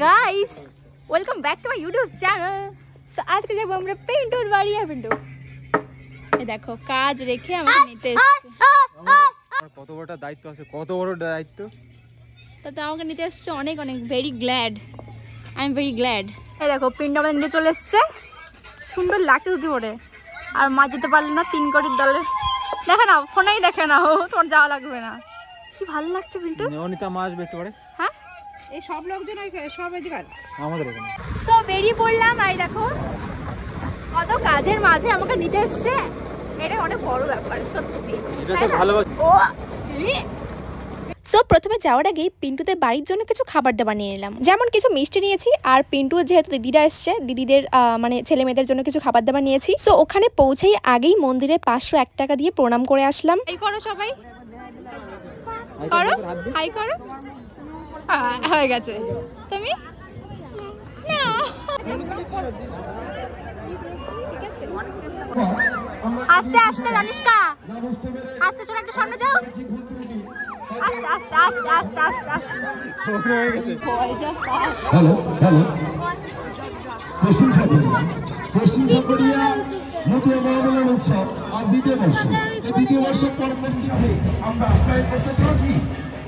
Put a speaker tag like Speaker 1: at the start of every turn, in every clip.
Speaker 1: Guys, welcome back to my YouTube channel. So আজকে যাবো আমরা পিন্টুর বাড়ি। পিন্টু এই দেখো কাজ রেখে আমাকে নিতে এসেছে।
Speaker 2: কত বড় দায়িত্ব আছে, কত বড় দায়িত্ব।
Speaker 1: তো আমাকে নিতে এসেছে, অনেক অনেক very glad, I am very glad. এই দেখো পিন্টু আমাদের নিয়ে চলে এসছে, সুন্দর লাগছে ধুতি পরে। আর মা যেতে পারলো না, 3 কোটির দলে। দেখে নাও, ফোনেই দেখে নাও, তোমার যাওয়া লাগবে না। কি ভালো লাগছে পিন্টু।
Speaker 2: অনিতা মা আসবে একটু পরে।
Speaker 1: হ্যাঁ,
Speaker 3: এই সব লোকজন সব এদিকে
Speaker 2: আমাদের এখানে।
Speaker 1: তো বেরিয়ে পড়লাম। আর দেখো কত কাজের মাঝে আমাকে নিতে এসছে, এটা অনেক বড় ব্যাপার সত্যি।
Speaker 2: এটা তো ভালোবাসা।
Speaker 1: ও সো প্রথমে যাওয়ার আগে পিন্টুদের বাড়ির জন্য কিছু খাবার দাবার নিয়ে নিলাম, যেমন কিছু মিষ্টি নিয়েছি। আর পিন্টু যেহেতু দিদিরা এসছে, দিদিদের মানে ছেলে মেয়েদের জন্য কিছু খাবার দাবার নিয়েছি। সো ওখানে পৌঁছেই আগেই মন্দিরে 501 টাকা দিয়ে প্রণাম করে আসলাম। এই করো সবাই, করো হাই করো। হয়ে গেছে। তুমি আস্তে আস্তে রানিষ্কা, আস্তে চলো, একটু সামনে যাও। আস্তে আস্তে আস্তে আস্তে আস্তে আস্তে।
Speaker 4: হ্যালো হ্যালো, পশ্চিম সাগরিয়া নতুন মহামেলার উৎসব আর দ্বিতীয় বর্ষ। এই দ্বিতীয় বর্ষের পরপর হিসাবে আমরা আপ্যায়ন করতে চলেছি।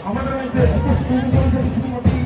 Speaker 4: আমাদের মধ্যে উপস্থিত হতে চলেছে শ্রীমতী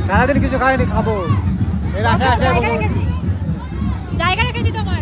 Speaker 2: সারাদিন কিছু খাইনি, খাবো।
Speaker 1: জায়গা রেখেছি তোমার।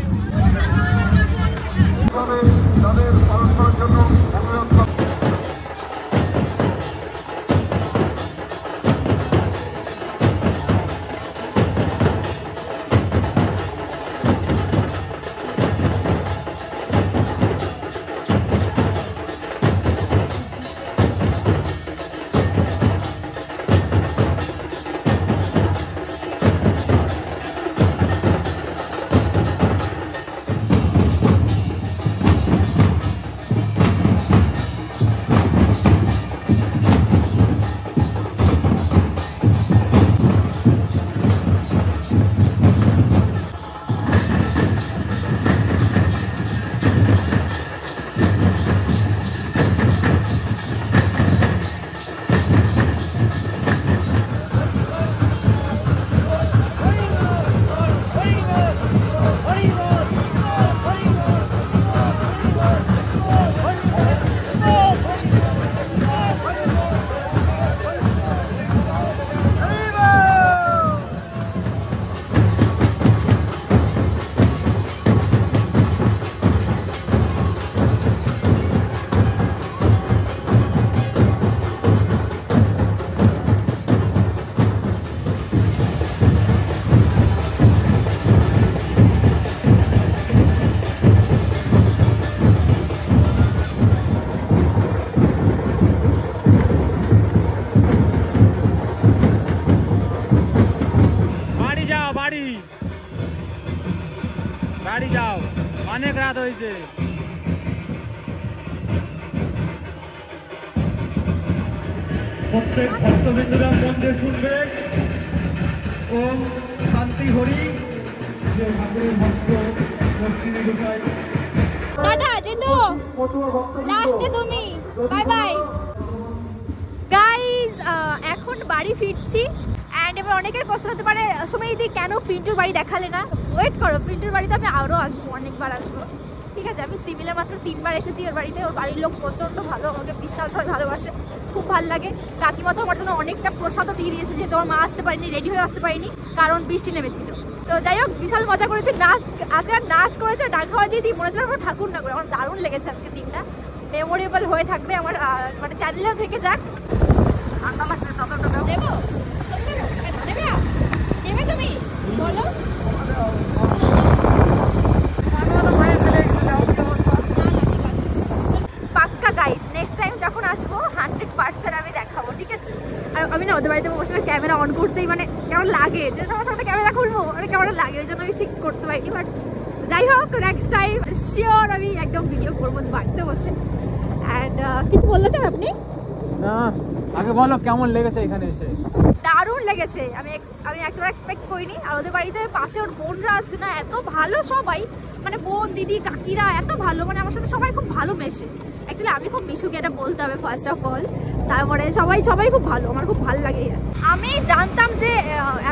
Speaker 2: প্রসাদ হয়েছে।
Speaker 5: প্রত্যেক ভক্তবিন্দুরা মন দিয়ে শুনবে। ওম শান্তি হরি। যে ঠাকুরের ভক্ত পশ্চিমে ঢুকায়।
Speaker 1: টাটা জিতু, লাস্টে তুমি, বাই বাই গাইজ। এখন বাড়ি ফিরছি অ্যান্ড এবার অনেকের প্রশ্ন হতে পারে সুমেইদি কেন পিন্টুর বাড়ি দেখালে না। ওয়েট করো, পিন্টুর বাড়িতে আমি আরও আসবো, অনেকবার আসবো, ঠিক আছে। আমি সিভিলে মাত্র 3 বার এসেছি ওর বাড়িতে। ওর বাড়ির লোক প্রচণ্ড ভালো, আমাকে বিশাল সবাই ভালোবাসে, খুব ভালো লাগে। কাকিমা তো আমার জন্য অনেকটা প্রসাদও দিয়ে দিয়েছে, যেহেতু আমার মা আসতে পারিনি, রেডি হয়ে আসতে পারিনি কারণ বৃষ্টি নেমেছিল। তো যাই হোক, বিশাল মজা করেছি, নাচ আজকে নাচ করেছে, ডাক খাওয়া দিয়েছি, মনে হচ্ছে আমরা ঠাকুর না করে। আমার দারুণ লেগেছে আজকে দিনটা, মেমোরেবল হয়ে থাকবে আমার মানে চ্যানেলেও থেকে যাক। ঠান্ডা লাগছে, দেবো নেবে তুমি বলো। পাক্কা গাইস, নেক্সট টাইম যখন আসবো 100% আমি দেখাবো, ঠিক আছে। আর আমি না ওদের বাড়িতে বসে ক্যামেরা অন করতেই মানে কেমন লাগে, যে সবার সাথে ক্যামেরা খুলবো মানে কেমন লাগে, ওই জন্য আমি ঠিক করতে পারিনি। বাট যাই হোক, নেক্সট টাইম শিওর আমি একদম ভিডিও করবো বাড়িতে বসে। অ্যান্ড কিছু বলতে চান আপনি?
Speaker 2: না, আগে বলো কেমন লেগেছে এখানে এসে।
Speaker 1: দারুণ লেগেছে, আমি একবার এক্সপেক্ট করিনি। আর ওদের বাড়িতে পাশে ওর বোনরা আছে না, এত ভালো সবাই, মানে বোন দিদি কাকিরা এত ভালো, মানে আমার সাথে সবাই খুব ভালো মেশে। অ্যাকচুয়ালি আমি খুব মিশুকে এটা বলতে হবে ফার্স্ট অফ অল। তারপরে সবাই খুব ভালো, আমার খুব ভালো লাগে। আমি জানতাম যে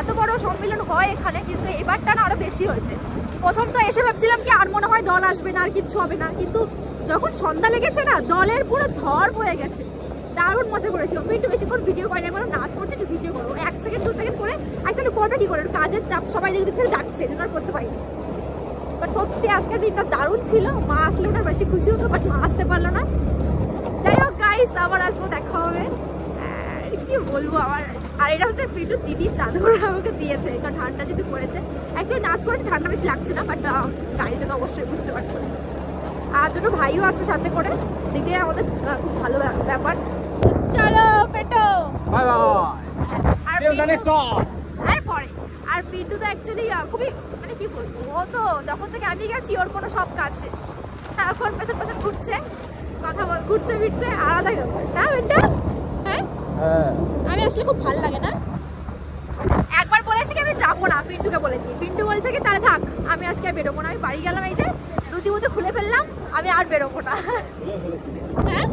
Speaker 1: এত বড় সম্মেলন হয় এখানে, কিন্তু এবারটা না আরো বেশি হয়েছে। প্রথম তো এসে ভাবছিলাম কি আর মনে হয় দল আসবে না, আর কিচ্ছু হবে না, কিন্তু যখন সন্ধ্যা লেগেছে না, দলের পুরো ঝড় হয়ে গেছে। দারুণ মজা করেছি। আমি একটু বেশিক্ষণ ভিডিও করি না, মানে নাচ করছি, একটু ভিডিও করবো 1 সেকেন্ড 2 সেকেন্ড করে। অ্যাকচুয়ালি করবে কি করে, কাজের চাপ, সবাই যদি থেকে ডাকছে, এই জন্য আর করতে পারিনি। বাট সত্যি আজকের দিনটা দারুণ ছিল। মা আসলে ওটা বেশি খুশি হতো, বাট মা আসতে পারলো না। যাই হোক গাইস, আবার আসবো, দেখা হবে। আর কি বলবো আমার, আর এটা হচ্ছে পিন্টুর দিদির চাদর আমাকে দিয়েছে, কারণ ঠান্ডা যদি পড়েছে। অ্যাকচুয়ালি নাচ করেছে, ঠান্ডা বেশি লাগছে না, বাট গাড়িতে তো অবশ্যই বুঝতে পারছো। আর দুটো ভাইও আসছে সাথে করে, দিকে আমাদের খুব ভালো ব্যাপার। চলো পেটো,
Speaker 2: বাই বাই,
Speaker 1: আর
Speaker 2: see you the next one.
Speaker 1: আর পরে। আর পিন্টু তো অ্যাকচুয়ালি খুবই মানে কি বলবো, ও তো যখন থেকে আমি গেছি ওর কোনো সব কাজ শেষ, সারাক্ষণ পেছন পেছন ঘুরছে, কথা ঘুরছে ফিরছে, আলাদা ব্যাপার না পিন্টু? হ্যাঁ, আমি আসলে খুব ভালো লাগে না। একবার বলেছি কি আমি যাবো না, পিন্টুকে বলেছি, পিন্টু বলছে কি তাহলে থাক, আমি আজকে আর বেরোবো না। আমি বাড়ি গেলাম, এই যে দুটি মতো খুলে ফেললাম, আমি আর বেরোবো না। হ্যাঁ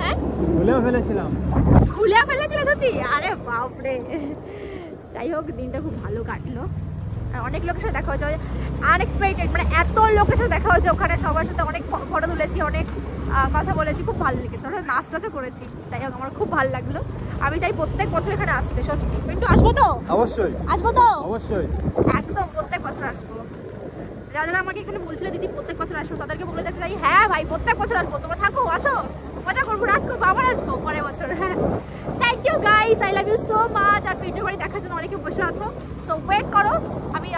Speaker 1: হ্যাঁ,
Speaker 2: খুলেও ফেলেছিলাম।
Speaker 1: খুলে ফেলেছিলে দুটি? আরে বাপরে। যাই হোক, দিনটা খুব ভালো কাটলো। আর অনেক লোকের সাথে দেখা হয়েছে, আনএক্সপেক্টেড, মানে এত লোকের সাথে দেখা হয়েছে ওখানে, সবার সাথে অনেক ফটো তুলেছি, অনেক কথা বলেছি, খুব ভালো লেগেছে। ওরা নাচ টাচও করেছি। যাই হোক, আমার খুব ভালো লাগলো। আমি চাই প্রত্যেক বছর এখানে আসতে, সত্যি। কিন্তু আসবো তো,
Speaker 2: অবশ্যই
Speaker 1: আসবো তো,
Speaker 2: অবশ্যই,
Speaker 1: একদম প্রত্যেক বছর আসবো। যারা যারা আমাকে এখানে বলছিল দিদি প্রত্যেক বছর আসবো, তাদেরকে বলে দেখতে চাই, হ্যাঁ ভাই প্রত্যেক বছর আসবো, তোমরা থাকো, আসো, মজা করবো, নাচ করবো, আবার আসবো পরের বছর। হ্যাঁ, thank you guys, I love you so much. আর পিন্টুর বাড়ি দেখার জন্য অনেকে বসে আছো, সো ওয়েট করো, আমি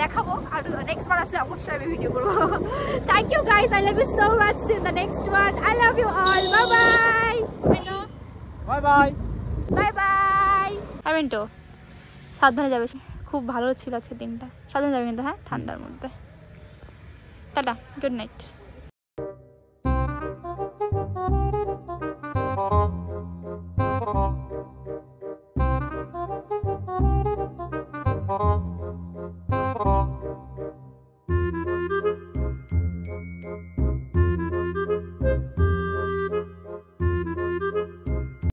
Speaker 1: দেখাবো। আর নেক্সট বার আসলে অবশ্যই আমি ভিডিও করবো। Thank you guys, I love you so much. See you in the next one. I love you all, bye bye.
Speaker 2: Bye bye,
Speaker 1: bye bye. হ্যাঁ মিন্টু, সাবধানে যাবে, খুব ভালো ছিল আজকের দিনটা। সাবধানে যাবে কিন্তু, হ্যাঁ, ঠান্ডার মধ্যে। Tata, good night.